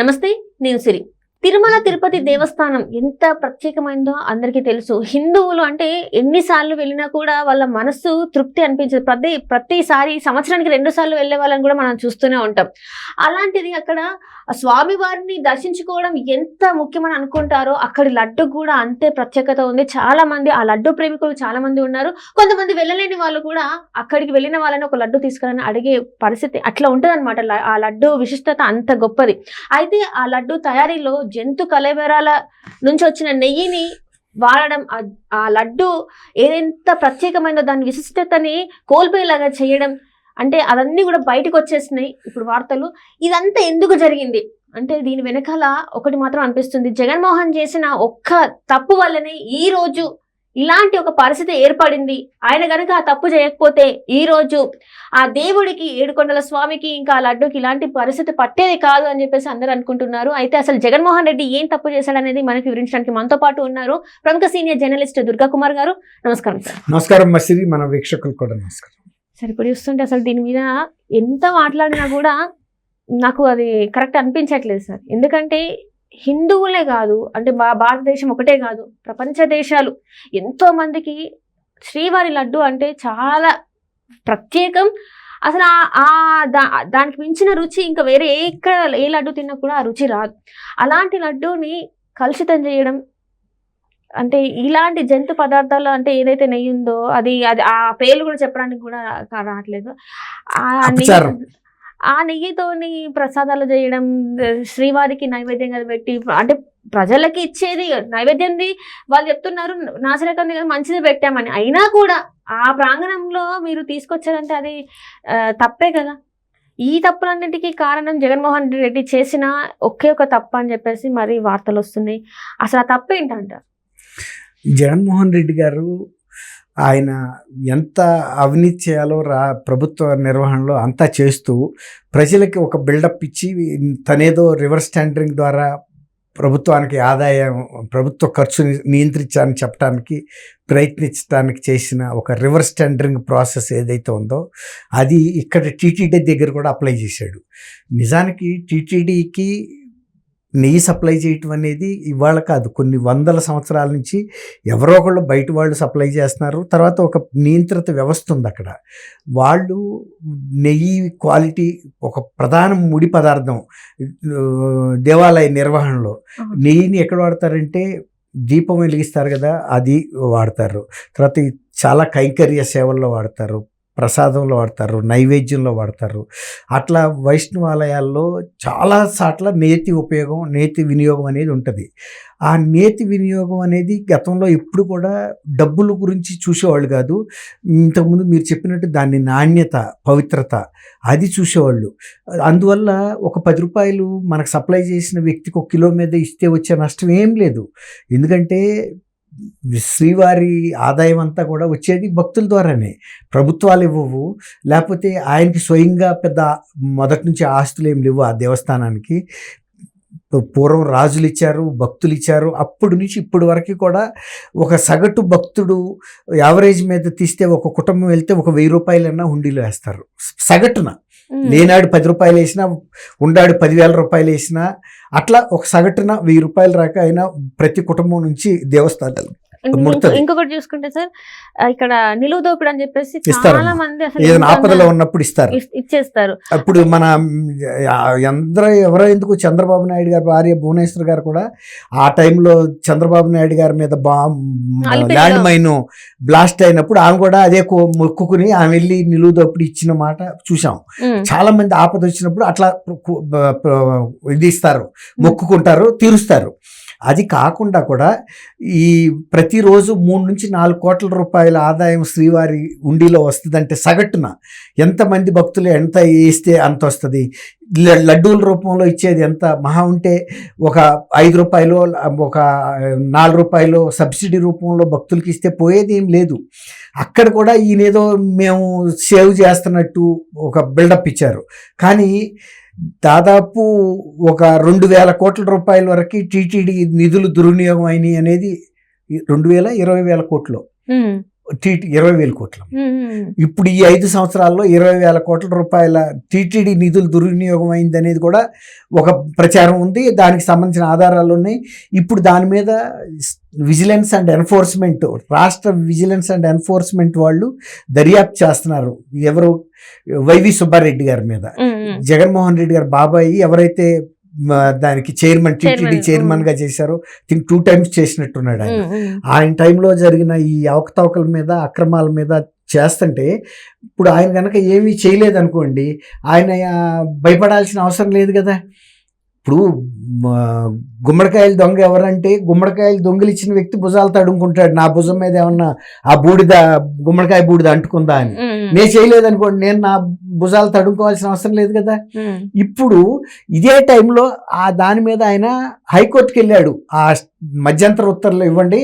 నమస్తే, నేను సిరి. తిరుమల తిరుపతి దేవస్థానం ఎంత ప్రత్యేకమైందో అందరికీ తెలుసు. హిందువులు అంటే ఎన్నిసార్లు వెళ్ళినా కూడా వాళ్ళ మనస్సు తృప్తి అనిపించదు. ప్రతిసారి సంవత్సరానికి 2 సార్లు వెళ్ళే వాళ్ళని కూడా మనం చూస్తూనే ఉంటాం. అలాంటిది అక్కడ స్వామివారిని దర్శించుకోవడం ఎంత ముఖ్యమని అనుకుంటారో అక్కడి లడ్డు కూడా అంతే ప్రత్యేకత ఉంది. చాలా మంది ఆ లడ్డు ప్రేమికులు చాలా మంది ఉన్నారు. కొంతమంది వెళ్ళలేని వాళ్ళు కూడా అక్కడికి వెళ్ళిన వాళ్ళని ఒక లడ్డు తీసుకురాని అడిగే పరిస్థితి అట్లా ఉంటుంది అనమాట. ఆ లడ్డు విశిష్టత అంత గొప్పది. అయితే ఆ లడ్డు తయారీలో జంతు కళేబరాల నుంచి వచ్చిన నెయ్యిని వాడడం, ఆ లడ్డు ఏదెంత ప్రత్యేకమైనదో దాని విశిష్టతని కోల్పోయేలాగా చేయడం, అంటే అవన్నీ కూడా బయటకు వచ్చేసినాయి ఇప్పుడు వార్తలు. ఇదంతా ఎందుకు జరిగింది అంటే దీని వెనకాల ఒకటి మాత్రం అనిపిస్తుంది. జగన్మోహన్ చేసిన ఒక్క తప్పు వల్లనే ఈ రోజు ఇలాంటి ఒక పరిస్థితి ఏర్పడింది. ఆయన కనుక ఆ తప్పు చేయకపోతే ఈ రోజు ఆ దేవుడికి, ఏడుకొండల స్వామికి, ఇంకా ఆ లడ్డుకి ఇలాంటి పరిస్థితి పట్టేది కాదు అని చెప్పేసి అందరూ అనుకుంటున్నారు. అయితే అసలు జగన్మోహన్ రెడ్డి ఏం తప్పు చేశాడనేది మనకి వివరించడానికి మనతో పాటు ఉన్నారు ప్రముఖ సీనియర్ జర్నలిస్ట్ దుర్గా కుమార్ గారు. నమస్కారం సార్. నమస్కారం మసిరి, మన వీక్షకులు కూడా నమస్కారం. సరే, ఇప్పుడు చూస్తుంటే అసలు దీని మీద ఎంత మాట్లాడినా కూడా నాకు అది కరెక్ట్ అనిపించట్లేదు సార్. ఎందుకంటే హిందువులే కాదు, అంటే భారతదేశం ఒకటే కాదు, ప్రపంచ దేశాలు ఎంతో మందికి శ్రీవారి లడ్డు అంటే చాలా ప్రత్యేకం. అసలు దానికి మించిన రుచి ఇంకా వేరే ఏ లడ్డు తిన్నా కూడా ఆ రుచి రాదు. అలాంటి లడ్డూని కలుషితం చేయడం అంటే ఇలాంటి జంతు పదార్థాలు, అంటే ఏదైతే నెయ్యి ఉందో అది ఆ పేర్లు కూడా చెప్పడానికి కూడా రావట్లేదు. ఆ నెయ్యితోని ప్రసాదాలు చేయడం, శ్రీవారికి నైవేద్యంగా పెట్టి, అంటే ప్రజలకి ఇచ్చేది నైవేద్యంది వాళ్ళు చెప్తున్నారు నాసిరకంది కదా, మంచిది పెట్టామని. అయినా కూడా ఆ ప్రాంగణంలో మీరు తీసుకొచ్చారంటే అది తప్పే కదా. ఈ తప్పులన్నిటికీ కారణం జగన్మోహన్ రెడ్డి చేసిన ఒకే ఒక తప్పు అని చెప్పేసి మరి వార్తలు వస్తున్నాయి. అసలు ఆ తప్పు ఏంటంటారు? జగన్మోహన్ రెడ్డి గారు ఆయన ఎంత అవినీతి చేయాలో ప్రభుత్వ నిర్వహణలో అంతా చేస్తూ ప్రజలకి ఒక బిల్డప్ ఇచ్చి తనేదో రివర్స్ టెండరింగ్ ద్వారా ప్రభుత్వానికి ఆదాయం, ప్రభుత్వ ఖర్చుని నియంత్రించాలని చెప్పడానికి ప్రయత్నించడానికి చేసిన ఒక రివర్స్ టెండరింగ్ ప్రాసెస్ ఏదైతే ఉందో అది ఇక్కడ టీటీడీ దగ్గర కూడా అప్లై చేశాడు. నిజానికి టీటీడీకి నెయ్యి సప్లై చేయటం అనేది ఇవాళ కాదు, కొన్ని వందల సంవత్సరాల నుంచి ఎవరో ఒకళ్ళు బయట వాళ్ళు సప్లై చేస్తున్నారు. తర్వాత ఒక నియంత్రిత వ్యవస్థ ఉంది అక్కడ. వాళ్ళు నెయ్యి క్వాలిటీ ఒక ప్రధాన ముడి పదార్థం దేవాలయ నిర్వహణలో. నెయ్యిని ఎక్కడ వాడతారంటే దీపం వెలిగిస్తారు కదా, అది వాడతారు. తర్వాత చాలా కైంకర్య సేవల్లో వాడతారు, ప్రసాదంలో వాడతారు, నైవేద్యంలో వాడతారు. అట్లా వైష్ణవాలయాల్లో చాలా సార్ల నేతి వినియోగం అనేది ఉంటుంది. ఆ నేతి వినియోగం అనేది గతంలో ఎప్పుడు కూడా డబ్బుల గురించి చూసేవాళ్ళు కాదు. ఇంతకుముందు మీరు చెప్పినట్టు దాని నాణ్యత, పవిత్రత అది చూసేవాళ్ళు. అందువల్ల ఒక 10 రూపాయలు మనకు సప్లై చేసిన వ్యక్తికి 1 కిలో మీద ఇస్తే వచ్చే నష్టం ఏం లేదు. ఎందుకంటే శ్రీవారి ఆదాయం అంతా కూడా వచ్చేది భక్తుల ద్వారానే, ప్రభుత్వాలు ఇవ్వవు. లేకపోతే ఆయనకి స్వయంగా పెద్ద మొదటి నుంచి ఆస్తులు ఏం లేవు ఆ దేవస్థానానికి. పూర్వం రాజులు ఇచ్చారు, భక్తులు ఇచ్చారు. అప్పటి నుంచి ఇప్పటి వరకు కూడా ఒక సగటు భక్తుడు యావరేజ్ మీద తీస్తే ఒక కుటుంబం వెళ్తే ఒక 1000 రూపాయలన్నా హుండీలో వేస్తారు సగటున. లేనాడు 10 రూపాయలు వేసినా, ఉండాడు 10,000 రూపాయలు వేసినా, అట్లా ఒక సగటున 1000 రూపాయలు రాక అయినా ప్రతి కుటుంబం నుంచి దేవస్థానాలు. ఇంకొకటి చూసుకుంటే సార్, ఇక్కడ నిలువు దోపిడి అని చెప్పేసి చాలా మంది ఏదైనా ఆపదలో ఉన్నప్పుడు ఇచ్చేస్తారు. అప్పుడు మన ఎవరో ఎందుకు చంద్రబాబు నాయుడు గారు భార్య భువనేశ్వర్ గారు కూడా ఆ టైంలో చంద్రబాబు నాయుడు గారి మీద ల్యాండ్ మైన్ బ్లాస్ట్ అయినప్పుడు ఆమె కూడా అదే మొక్కుకుని ఆమె వెళ్ళి నిలువు దోపిడి ఇచ్చిన మాట చూసాం. చాలా మంది ఆపద వచ్చినప్పుడు అట్లా ఇది ఇస్తారు, మొక్కుకుంటారు, తీరుస్తారు. అది కాకుండా కూడా ఈ ప్రతిరోజు 3 నుంచి 4 కోట్ల రూపాయల ఆదాయం శ్రీవారి ఉండిలో వస్తుందంటే సగటున ఎంతమంది భక్తులు ఎంత వేస్తే అంత వస్తుంది. లడ్డూల రూపంలో ఇచ్చేది ఎంత మహా ఉంటే ఒక 5 రూపాయలు, ఒక 4 రూపాయలు సబ్సిడీ రూపంలో భక్తులకి ఇస్తే పోయేది ఏం లేదు. అక్కడ కూడా ఈయనేదో మేము సేవ్ చేస్తున్నట్టు ఒక బిల్డప్ ఇచ్చారు. కానీ దాదాపు ఒక 2,000 కోట్ల రూపాయల వరకు టీటీడీ నిధులు దుర్వినియోగం అయినాయి అనేది 2,000 20,000 కోట్లు. టీటీ 20,000 కోట్లు. ఇప్పుడు ఈ 5 సంవత్సరాల్లో 20,000 కోట్ల రూపాయల టీటీడీ నిధులు దుర్వినియోగం అయింది అనేది కూడా ఒక ప్రచారం ఉంది. దానికి సంబంధించిన ఆధారాలు ఉన్నాయి. ఇప్పుడు దాని మీద విజిలెన్స్ అండ్ ఎన్ఫోర్స్మెంట్, రాష్ట్ర విజిలెన్స్ అండ్ ఎన్ఫోర్స్మెంట్ వాళ్ళు దర్యాప్తు చేస్తున్నారు. ఎవరు? వైవి సుబ్బారెడ్డి గారి మీద. జగన్మోహన్ రెడ్డి గారు బాబాయి ఎవరైతే దానికి చైర్మన్, టీటీడీ చైర్మన్ గా చేశారో, 2 times చేసినట్టున్నాడు ఆయన. ఆయన టైంలో జరిగిన ఈ అవకతవకల మీద, అక్రమాల మీద చేస్తుంటే ఇప్పుడు ఆయన కనుక ఏమీ చేయలేదనుకోండి, ఆయన భయపడాల్సిన అవసరం లేదు కదా. ఇప్పుడు గుమ్మడికాయలు దొంగ ఎవరంటే, గుమ్మడికాయలు దొంగిలిచ్చిన వ్యక్తి భుజాలు తడుముకుంటాడు, నా భుజం మీద ఏమన్నా ఆ బూడిద, గుమ్మడికాయ బూడిద అంటుకుందా అని. నేను చేయలేదనుకోండి, నేను నా భుజాలు తడుముకోవాల్సిన అవసరం లేదు కదా. ఇప్పుడు ఇదే టైంలో దాని మీద ఆయన హైకోర్టుకి వెళ్ళాడు. ఆ మధ్యంతర ఉత్తర్వులు ఇవ్వండి,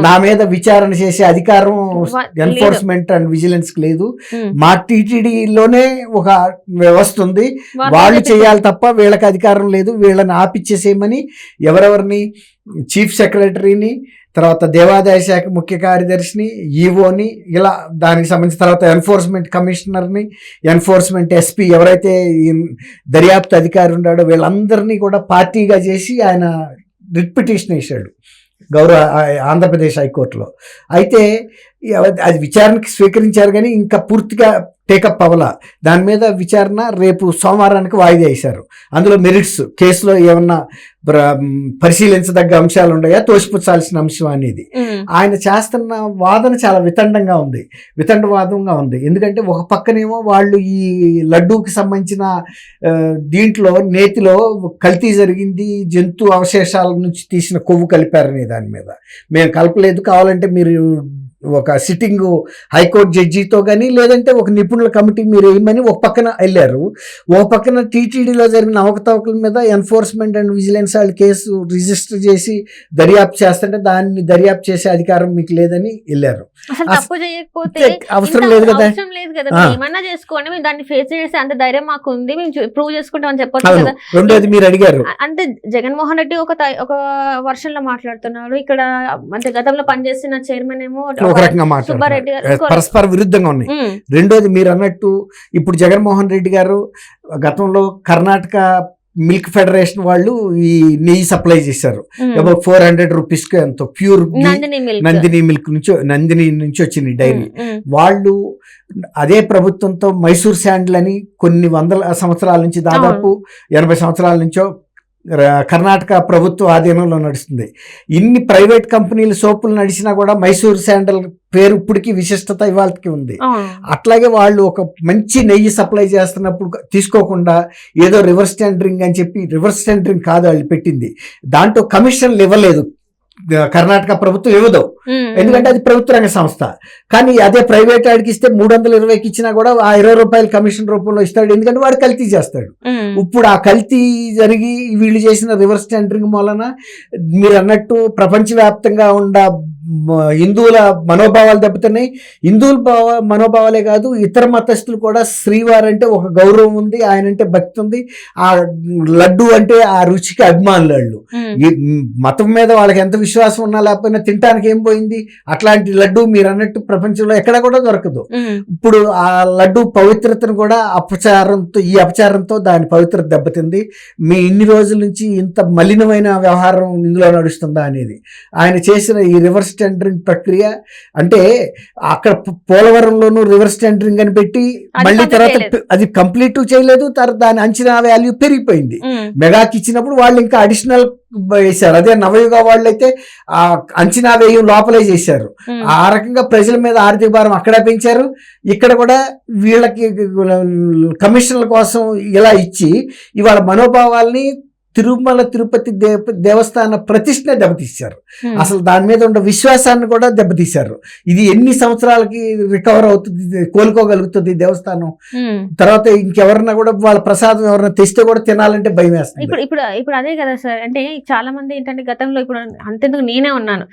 నా మీద విచారణ చేసే అధికారం ఎన్ఫోర్స్మెంట్ అండ్ విజిలెన్స్ కి లేదు, మా టీటీడీలోనే ఒక వ్యవస్థ ఉంది, వాళ్ళు చేయాలి తప్ప వీళ్ళకి అధికారం లేదు, వీళ్ళని ఆపిచ్చేసేయమని ఎవరెవరిని, చీఫ్ సెక్రటరీని, తర్వాత దేవాదాయ శాఖ ముఖ్య కార్యదర్శిని, ఈఓని, ఇలా దానికి సంబంధించిన తర్వాత ఎన్ఫోర్స్మెంట్ కమిషనర్ని, ఎన్ఫోర్స్మెంట్ ఎస్పీ ఎవరైతే దర్యాప్తు అధికారి ఉన్నాడో వీళ్ళందరినీ కూడా పార్టీగా చేసి ఆయన రిట్ పిటిషన్ వేశాడు ఆంధ్రప్రదేశ్ హైకోర్టులో. అయితే అది విచారణకి స్వీకరించారు కానీ ఇంకా పూర్తిగా టేకప్ అవ్వాల. దాని మీద విచారణ రేపు సోమవారానికి వాయిదా వేశారు. అందులో మెరిట్స్, కేసులో ఏమన్నా పరిశీలించదగ్గ అంశాలు ఉన్నాయా, తోసిపుచ్చాల్సిన అంశం అనేది. ఆయన చేస్తున్న వాదన చాలా వితండవాదంగా ఉంది. ఎందుకంటే ఒక పక్కనేమో వాళ్ళు ఈ లడ్డూకి సంబంధించిన దీంట్లో నేతిలో కల్తీ జరిగింది, జంతు అవశేషాల నుంచి తీసిన కొవ్వు కలిపారనే దాని మీద మేము కలపలేదు, కావాలంటే మీరు ఒక సిట్టింగ్ హైకోర్టు జడ్జితో కానీ లేదంటే ఒక నిపుణుల కమిటీ మీరు వేయమని ఒక పక్కన వెళ్ళారు. ఒక పక్కన టీటీడీలో జరిగిన అవకతవకల మీద ఎన్ఫోర్స్మెంట్ అండ్ విజిలెన్స్ వాళ్ళు కేసు రిజిస్టర్ చేసి దర్యాప్తు చేస్తుంటే దాన్ని దర్యాప్తు చేసే అధికారం మీకు లేదని వెళ్ళారు. తప్పు చేయకపోతే అవసరం లేదు కదా, ఏమన్నా చేసుకోండి, మేము దాన్ని ఫేస్ చేసే అంత ధైర్యం మాకు ఉంది, మేము ప్రూవ్ చేసుకుంటామని చెప్పొచ్చు కదా. రెండోది మీరు అడిగారు అంటే జగన్మోహన్ రెడ్డి ఒక వర్షన్ లో మాట్లాడుతున్నాడు, ఇక్కడ అంటే గతంలో పనిచేసిన చైర్మన్ ఏమో ఒక రకంగా మాట్లాడుతున్నారు, పరస్పర విరుద్ధంగా ఉన్నాయి. రెండోది మీరు అన్నట్టు ఇప్పుడు జగన్మోహన్ రెడ్డి గారు గతంలో కర్ణాటక మిల్క్ ఫెడరేషన్ వాళ్ళు ఈ నెయ్యి సప్లై చేశారు. 400 రూపీస్కి ఎంతో ప్యూర్ నందిని మిల్క్ నుంచి వచ్చింది డైరీ. వాళ్ళు అదే ప్రభుత్వంతో మైసూర్ శాండిల్ అని కొన్ని వందల సంవత్సరాల నుంచి, దాదాపు 80 సంవత్సరాల నుంచో కర్ణాటక ప్రభుత్వ ఆధీనంలో నడుస్తుంది. ఇన్ని ప్రైవేట్ కంపెనీలు సోపులు నడిచినా కూడా మైసూర్ శాండల్ పేరు ఇప్పటికీ విశిష్టత ఇవాళకి ఉంది. అట్లాగే వాళ్ళు ఒక మంచి నెయ్యి సప్లై చేస్తున్నప్పుడు తీసుకోకుండా ఏదో రివర్స్ టెండరింగ్ అని చెప్పి, రివర్స్ టెండరింగ్ కాదు వాళ్ళు పెట్టింది, దాంట్లో కమిషన్లు ఇవ్వలేదు. కర్ణాటక ప్రభుత్వం ఇవ్వదు, ఎందుకంటే అది ప్రభుత్వ రంగ సంస్థ. కానీ అదే ప్రైవేట్ వాడికి ఇస్తే 320కి ఇచ్చినా కూడా ఆ 20 రూపాయలు కమిషన్ రూపంలో ఇస్తాడు, ఎందుకంటే వాడు కల్తీ చేస్తాడు. ఇప్పుడు ఆ కల్తీ జరిగి వీళ్ళు చేసిన రివర్స్ టెండరింగ్ వలన మీరు అన్నట్టు ప్రపంచవ్యాప్తంగా ఉన్న హిందువుల మనోభావాలు దెబ్బతున్నాయి. హిందువుల మనోభావాలే కాదు, ఇతర మతస్థులు కూడా శ్రీవారు అంటే ఒక గౌరవం ఉంది, ఆయన అంటే భక్తి ఉంది, ఆ లడ్డు అంటే ఆ రుచికి అభిమానులు. వాళ్ళు మతం మీద వాళ్ళకి ఎంత విశ్వాసం ఉన్నా లేకపోయినా తినడానికి ఏం పోయింది. అట్లాంటి లడ్డు మీరు అన్నట్టు ప్రపంచంలో ఎక్కడ కూడా దొరకదు. ఇప్పుడు ఆ లడ్డు పవిత్రతను కూడా ఈ అపచారంతో దాని పవిత్రత దెబ్బతింది. మీ ఇన్ని రోజుల నుంచి ఇంత మలినమైన వ్యవహారం ఇందులో నడుస్తుందా అనేది ఆయన చేసిన ఈ రివర్స్ టెండరింగ్ ప్రక్రియ. అంటే అక్కడ పోలవరంలోనూ రివర్స్ టెండరింగ్ అని పెట్టి మళ్ళీ తర్వాత అది కంప్లీట్ చేయలేదు, తర్వాత దాని అంచనా వాల్యూ పెరిగిపోయింది. మెగాకి ఇచ్చినప్పుడు వాళ్ళు ఇంకా అడిషనల్ వేశారు. అదే నవయుగ వాళ్ళు అయితే ఆ అంచనా వేయం లోపలే చేశారు. ఆ రకంగా ప్రజల మీద ఆర్థిక భారం అక్కడ పెంచారు, ఇక్కడ కూడా వీళ్ళకి కమిషన్ల కోసం ఇలా ఇచ్చి ఇవాళ మనోభావాల్ని, తిరుమల తిరుపతి దేవస్థాన ప్రతిష్టనే దెబ్బతీశారు. అసలు దాని మీద ఉన్న విశ్వాసాన్ని కూడా దెబ్బతీశారు. ఇది ఎన్ని సంవత్సరాలకి రికవర్ అవుతుంది, కోలుకోగలుగుతుంది దేవస్థానం? తర్వాత ఇంకెవరన్నా కూడా వాళ్ళ ప్రసాదం ఎవరైనా తెస్తే కూడా తినాలంటే భయం వేస్తుంది. ఇప్పుడు అదే కదా సార్, అంటే చాలా మంది ఏంటంటే గతంలో, ఇప్పుడు అంతెందుకు నేనే ఉన్నాను,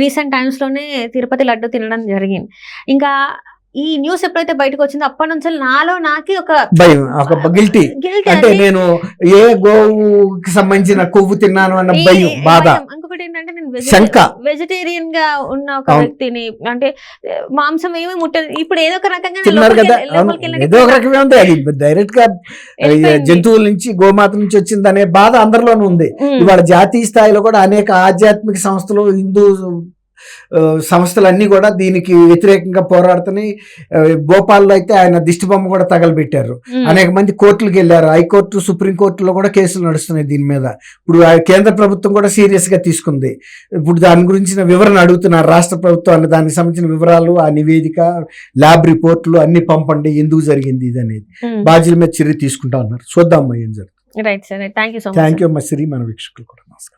రీసెంట్ టైమ్స్ లోనే తిరుపతి లడ్డు తినడం జరిగింది. ఇంకా ఈ న్యూస్ ఎప్పుడైతే బయటకు వచ్చిందో అప్పటి నుంచి నాకే ఒక భయం, ఒక గిల్టీ, అంటే నేను ఏ గోవుకి సంబంధించిన కొవ్వు తిన్నాను అన్న భయం, బాధ. ఇంకొకటి ఇంకొకటి ఏంటంటే నేను శంక. వెజిటేరియన్ గా ఉన్న ఒక అవును. వ్యక్తిని అంటే మాంసం ఏమీ ముట్టదు, ఇప్పుడు ఏదో ఒక రకంగా తిన్నారు కదా, అవును, ఏదో ఒక రకమే ఉంది. అది డైరెక్ట్ గా జంతువుల నుంచి గోమాత నుంచి వచ్చిందనే బాధ అందరిలోనూ ఉంది. ఇవాళ జాతీయ స్థాయిలో కూడా అనేక ఆధ్యాత్మిక సంస్థలు, హిందూ సంస్థలన్నీ కూడా దీనికి వ్యతిరేకంగా పోరాడుతున్నాయి. భోపాల్లో అయితే ఆయన దిష్టి బొమ్మ కూడా తగలబెట్టారు. అనేక మంది కోర్టులకు వెళ్ళారు. హైకోర్టు, సుప్రీంకోర్టులో కూడా కేసులు నడుస్తున్నాయి దీని మీద. ఇప్పుడు కేంద్ర ప్రభుత్వం కూడా సీరియస్ గా తీసుకుంది. ఇప్పుడు దాని గురించిన వివరణ అడుగుతున్నారు రాష్ట్ర ప్రభుత్వాన్ని. దానికి సంబంధించిన వివరాలు, ఆ నివేదిక, ల్యాబ్ రిపోర్టులు అన్ని పంపండి, ఎందుకు జరిగింది ఇది అనేది. బాధ్యుల మీద చర్య తీసుకుంటా ఉన్నారు. చూద్దాం ఏం జరుగుతుంది. Right sir, thank you so much. Thank you అమ్మ శ్రీ, మన వీక్షకులు కూడా నమస్కారం.